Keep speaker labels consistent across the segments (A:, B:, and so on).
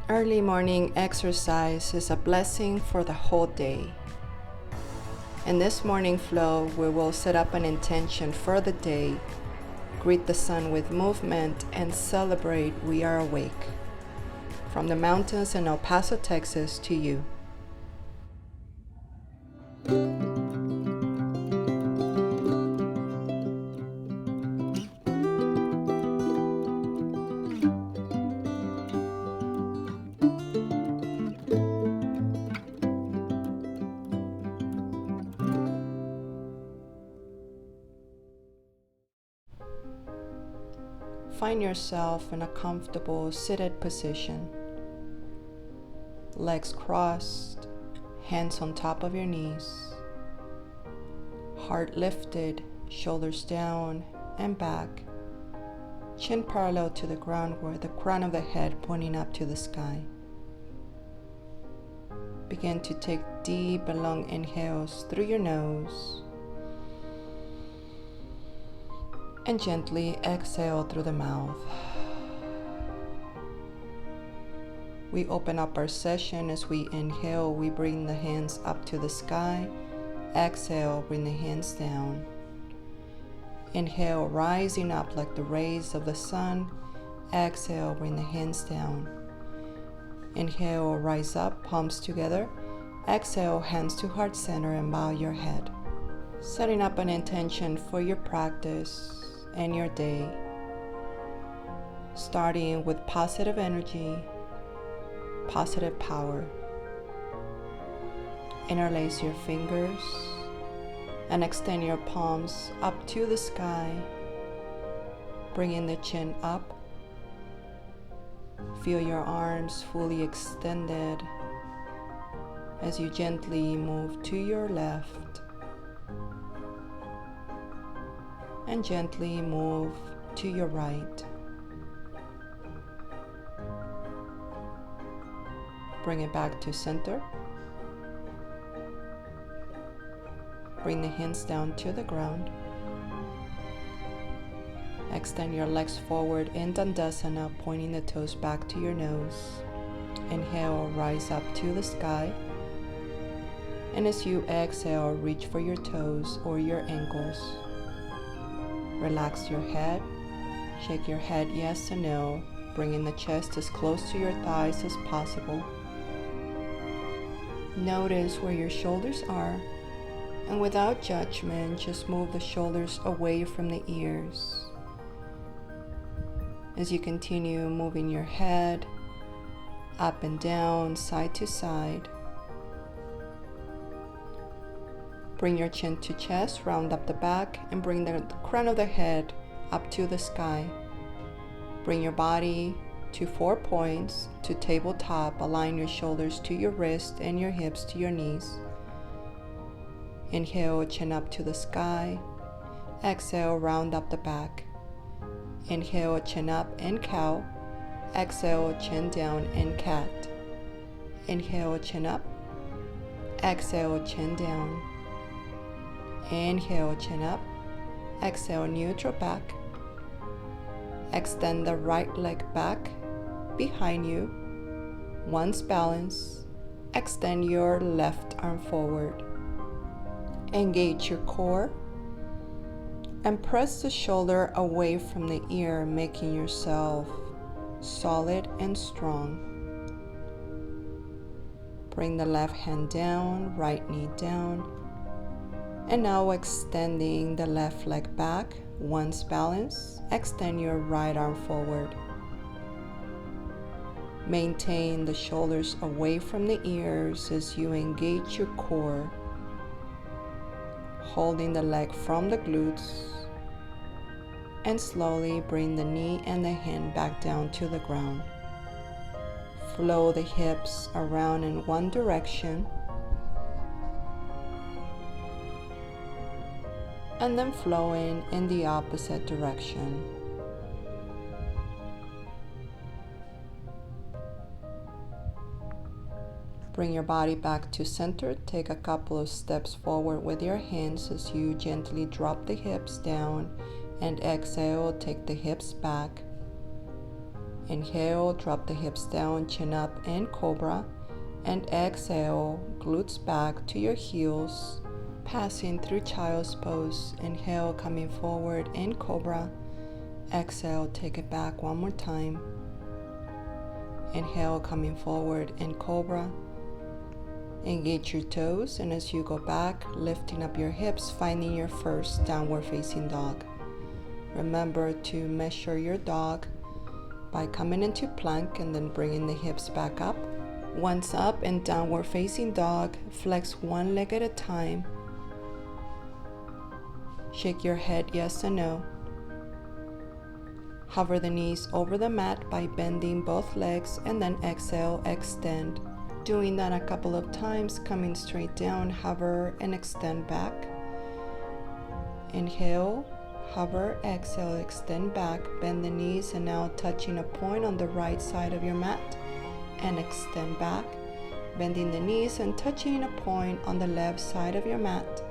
A: Early morning exercise is a blessing for the whole day. In this morning flow, we will set up an intention for the day, greet the sun with movement, and celebrate we are awake. From the mountains in El Paso, Texas to you. Find yourself in a comfortable seated position. Legs crossed, hands on top of your knees. Heart lifted, shoulders down and back. Chin parallel to the ground with the crown of the head pointing up to the sky. Begin to take deep and long inhales through your nose. And gently exhale through the mouth. We open up our session. As we inhale, we bring the hands up to the sky. Exhale, bring the hands down. Inhale, rising up like the rays of the sun. Exhale, bring the hands down. Inhale, rise up, palms together. Exhale, hands to heart center and bow your head. Setting up an intention for your practice and your day, starting with positive energy, positive power. Interlace your fingers and extend your palms up to the sky, bringing the chin up. Feel your arms fully extended as you gently move to your left and gently move to your right. Bring it back to center. Bring the hands down to the ground. Extend your legs forward in Dandasana, pointing the toes back to your nose. Inhale, rise up to the sky. And as you exhale, reach for your toes or your ankles. Relax your head, shake your head yes and no, bringing the chest as close to your thighs as possible. Notice where your shoulders are, and without judgment, just move the shoulders away from the ears. As you continue moving your head up and down, side to side, bring your chin to chest, round up the back, and bring the crown of the head up to the sky. Bring your body to 4 points, to tabletop. Align your shoulders to your wrist and your hips to your knees. Inhale, chin up to the sky. Exhale, round up the back. Inhale, chin up and cow. Exhale, chin down and cat. Inhale, chin up. Exhale, chin down. Inhale, chin up. Exhale, neutral back. Extend the right leg back behind you. Once balanced, extend your left arm forward. Engage your core and press the shoulder away from the ear, making yourself solid and strong. Bring the left hand down, right knee down. And now extending the left leg back. Once balanced, extend your right arm forward. Maintain the shoulders away from the ears as you engage your core, holding the leg from the glutes, and slowly bring the knee and the hand back down to the ground. Flow the hips around in one direction, and then flowing in the opposite direction. Bring your body back to center. Take a couple of steps forward with your hands as you gently drop the hips down, and exhale, take the hips back. Inhale, drop the hips down, chin up in cobra. And exhale, glutes back to your heels, passing through child's pose. Inhale, coming forward in cobra. Exhale, take it back one more time. Inhale, coming forward in cobra. Engage your toes, and as you go back, lifting up your hips, finding your first downward facing dog. Remember to measure your dog by coming into plank and then bringing the hips back up. Once up in downward facing dog, flex one leg at a time. Shake your head yes and no. Hover the knees over the mat by bending both legs, and then exhale, extend. Doing that a couple of times, coming straight down, hover and extend back. Inhale, hover, exhale, extend back, bend the knees, and now touching a point on the right side of your mat and extend back, bending the knees and touching a point on the left side of your mat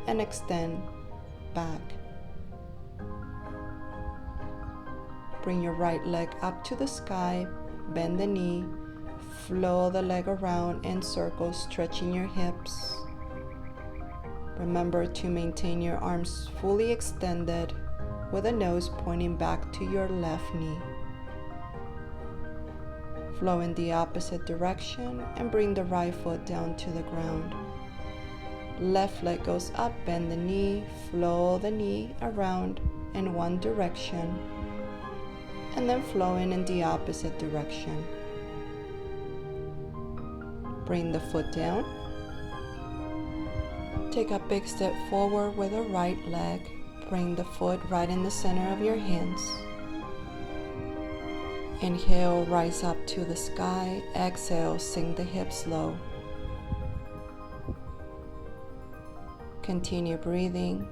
A: and extend back. Bring your right leg up to the sky, bend the knee, flow the leg around in circles, stretching your hips. Remember to maintain your arms fully extended with the nose pointing back to your left knee. Flow in the opposite direction and bring the right foot down to the ground. Left leg goes up, bend the knee, flow the knee around in one direction, and then flowing in the opposite direction. Bring the foot down. Take a big step forward with the right leg. Bring the foot right in the center of your hands. Inhale, rise up to the sky. Exhale, sink the hips low. Continue breathing.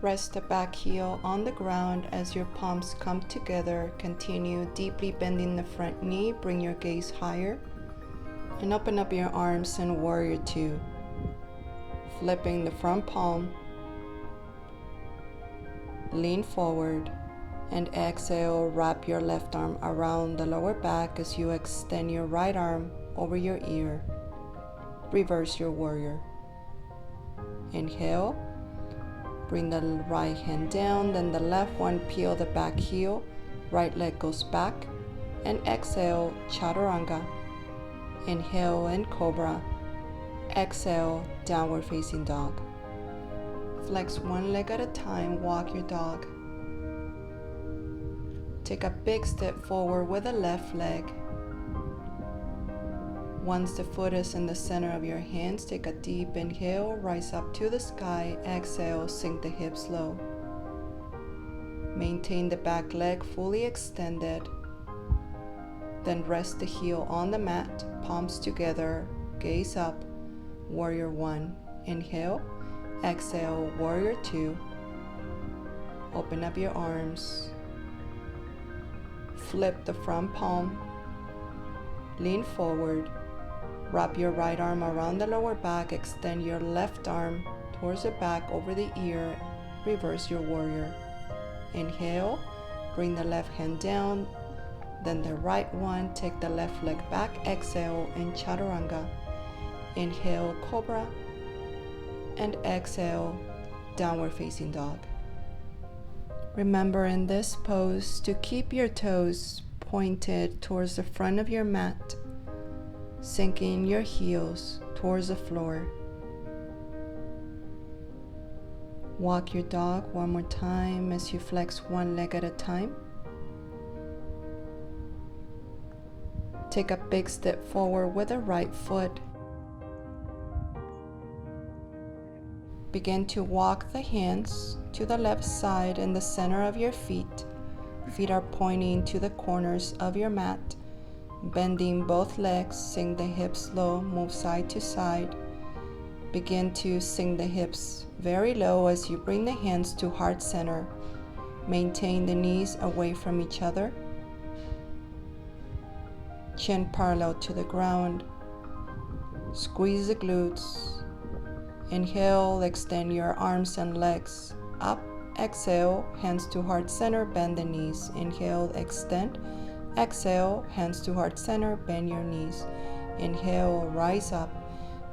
A: Rest the back heel on the ground as your palms come together. Continue deeply bending the front knee. Bring your gaze higher. And open up your arms in Warrior Two. Flipping the front palm. Lean forward. And exhale, wrap your left arm around the lower back as you extend your right arm over your ear. Reverse your warrior. Inhale, bring the right hand down, then the left one, peel the back heel, right leg goes back, and exhale, chaturanga. Inhale in cobra, exhale, downward facing dog. Flex one leg at a time, walk your dog. Take a big step forward with the left leg. Once the foot is in the center of your hands, take a deep inhale, rise up to the sky. Exhale, sink the hips low. Maintain the back leg fully extended. Then rest the heel on the mat, palms together, gaze up, Warrior One. Inhale, exhale, Warrior Two. Open up your arms. Flip the front palm, lean forward, wrap your right arm around the lower back, extend your left arm towards the back over the ear, reverse your warrior. Inhale, bring the left hand down, then the right one, take the left leg back, exhale in chaturanga. Inhale, cobra, and exhale, downward facing dog. Remember in this pose to keep your toes pointed towards the front of your mat, sinking your heels towards the floor. Walk your dog one more time as you flex one leg at a time. Take a big step forward with the right foot. Begin to walk the hands to the left side in the center of your feet. Feet are pointing to the corners of your mat. Bending both legs, sink the hips low, move side to side. Begin to sink the hips very low as you bring the hands to heart center. Maintain the knees away from each other. Chin parallel to the ground. Squeeze the glutes. Inhale, extend your arms and legs up Exhale, hands to heart center, bend the knees. Inhale, extend. Exhale, hands to heart center, bend your knees. Inhale, rise up.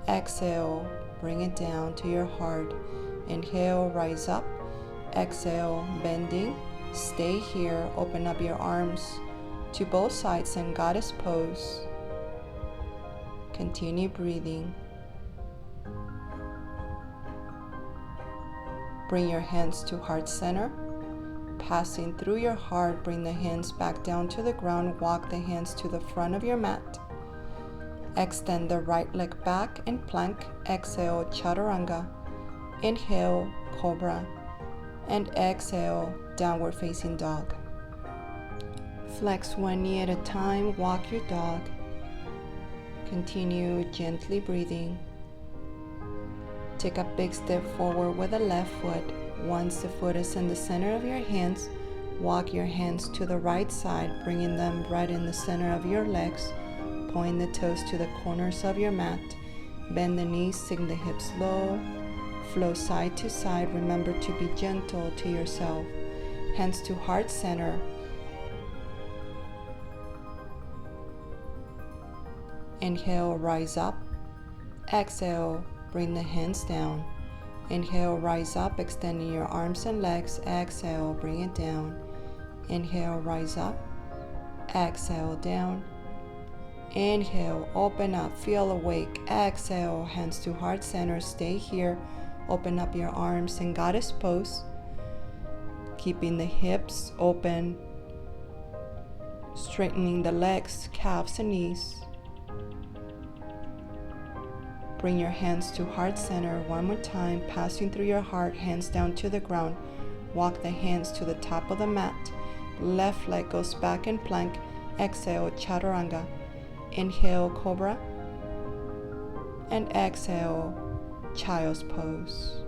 A: Exhale, bring it down to your heart. Inhale, rise up. Exhale, bending. Stay here. Open up your arms to both sides in goddess pose. Continue breathing. Bring your hands to heart center. Passing through your heart, bring the hands back down to the ground. Walk the hands to the front of your mat. Extend the right leg back in plank. Exhale, chaturanga. Inhale, cobra. And exhale, downward facing dog. Flex one knee at a time. Walk your dog. Continue gently breathing. Take a big step forward with the left foot. Once the foot is in the center of your hands, walk your hands to the right side, bringing them right in the center of your legs. Point the toes to the corners of your mat. Bend the knees, sink the hips low. Flow side to side. Remember to be gentle to yourself. Hands to heart center. Inhale, rise up. Exhale, bring the hands down. Inhale, rise up, extending your arms and legs. Exhale, bring it down. Inhale, rise up. Exhale, down. Inhale, open up, feel awake. Exhale, hands to heart center. Stay here. Open up your arms in goddess pose. Keeping the hips open. Straightening the legs, calves, and knees. Bring your hands to heart center one more time, passing through your heart, hands down to the ground. Walk the hands to the top of the mat. Left leg goes back in plank. Exhale, chaturanga. Inhale, cobra. And exhale, child's pose.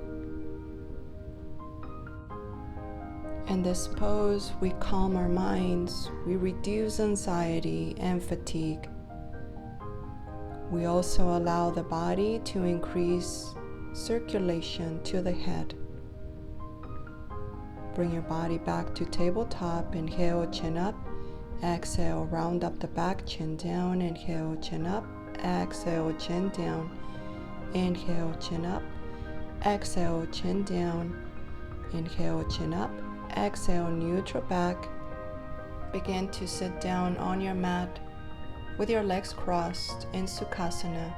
A: In this pose, we calm our minds, we reduce anxiety and fatigue. We also allow the body to increase circulation to the head. Bring your body back to tabletop. Inhale, chin up. Exhale, round up the back, chin down. Inhale, chin up. Exhale, chin down. Inhale, chin up. Exhale, chin down. Inhale, chin up. Exhale, neutral back. Begin to sit down on your mat with your legs crossed in Sukhasana.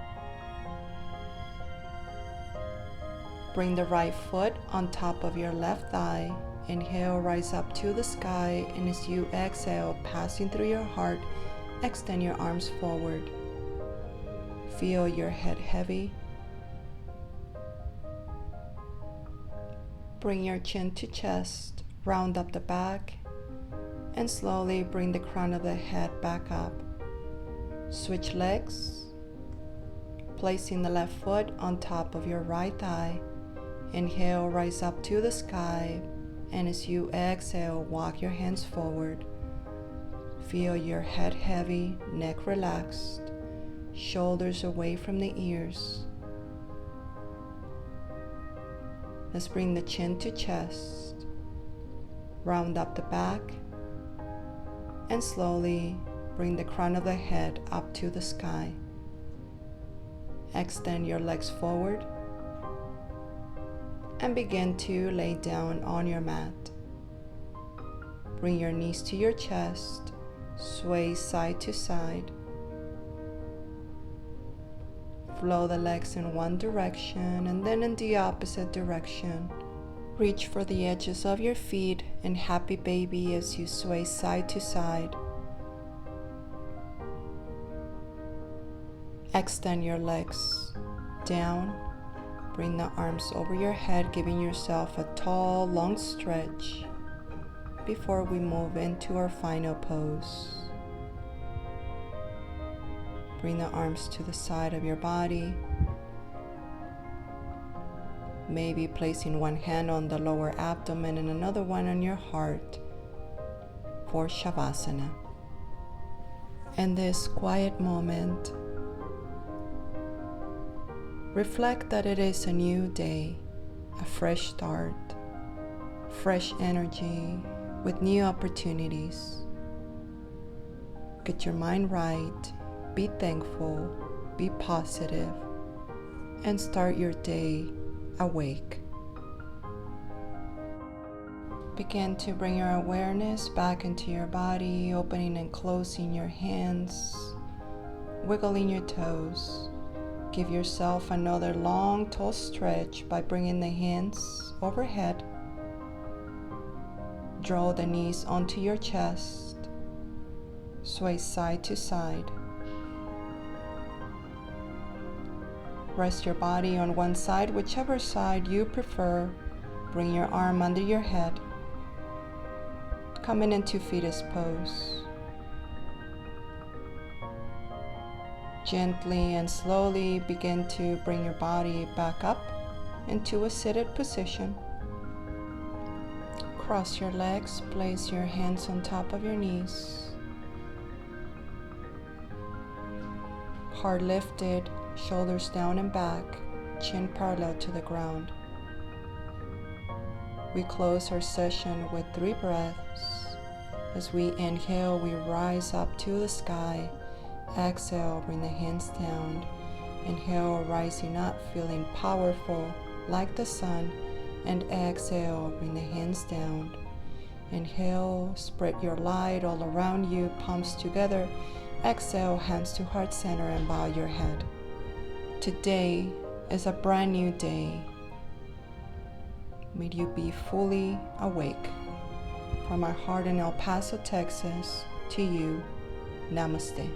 A: Bring the right foot on top of your left thigh. Inhale, rise up to the sky, and as you exhale, passing through your heart, extend your arms forward. Feel your head heavy. Bring your chin to chest, round up the back, and slowly bring the crown of the head back up. Switch legs, placing the left foot on top of your right thigh. Inhale, rise up to the sky, and as you exhale, walk your hands forward. Feel your head heavy, neck relaxed, shoulders away from the ears. Let's bring the chin to chest, round up the back, and slowly bring the crown of the head up to the sky. Extend your legs forward and begin to lay down on your mat. Bring your knees to your chest, sway side to side. Flow the legs in one direction and then in the opposite direction. Reach for the edges of your feet in happy baby as you sway side to side. Extend your legs down. Bring the arms over your head, giving yourself a tall, long stretch before we move into our final pose. Bring the arms to the side of your body, maybe placing one hand on the lower abdomen and another one on your heart for Shavasana. In this quiet moment, reflect that it is a new day, a fresh start, fresh energy with new opportunities. Get your mind right, be thankful, be positive, and start your day awake. Begin to bring your awareness back into your body, opening and closing your hands, wiggling your toes. Give yourself another long toe stretch by bringing the hands overhead. Draw the knees onto your chest. Sway side to side. Rest your body on one side, whichever side you prefer. Bring your arm under your head. Coming into fetus pose. Gently and slowly begin to bring your body back up into a seated position. Cross your legs, place your hands on top of your knees. Heart lifted, shoulders down and back, chin parallel to the ground. We close our session with 3 breaths. As we inhale, we rise up to the sky. Exhale, bring the hands down. Inhale, rising up, feeling powerful like the sun. And exhale, bring the hands down. Inhale, spread your light all around you, palms together. Exhale, hands to heart center and bow your head. Today is a brand new day. May you be fully awake. From our heart in El Paso, Texas, to you, Namaste.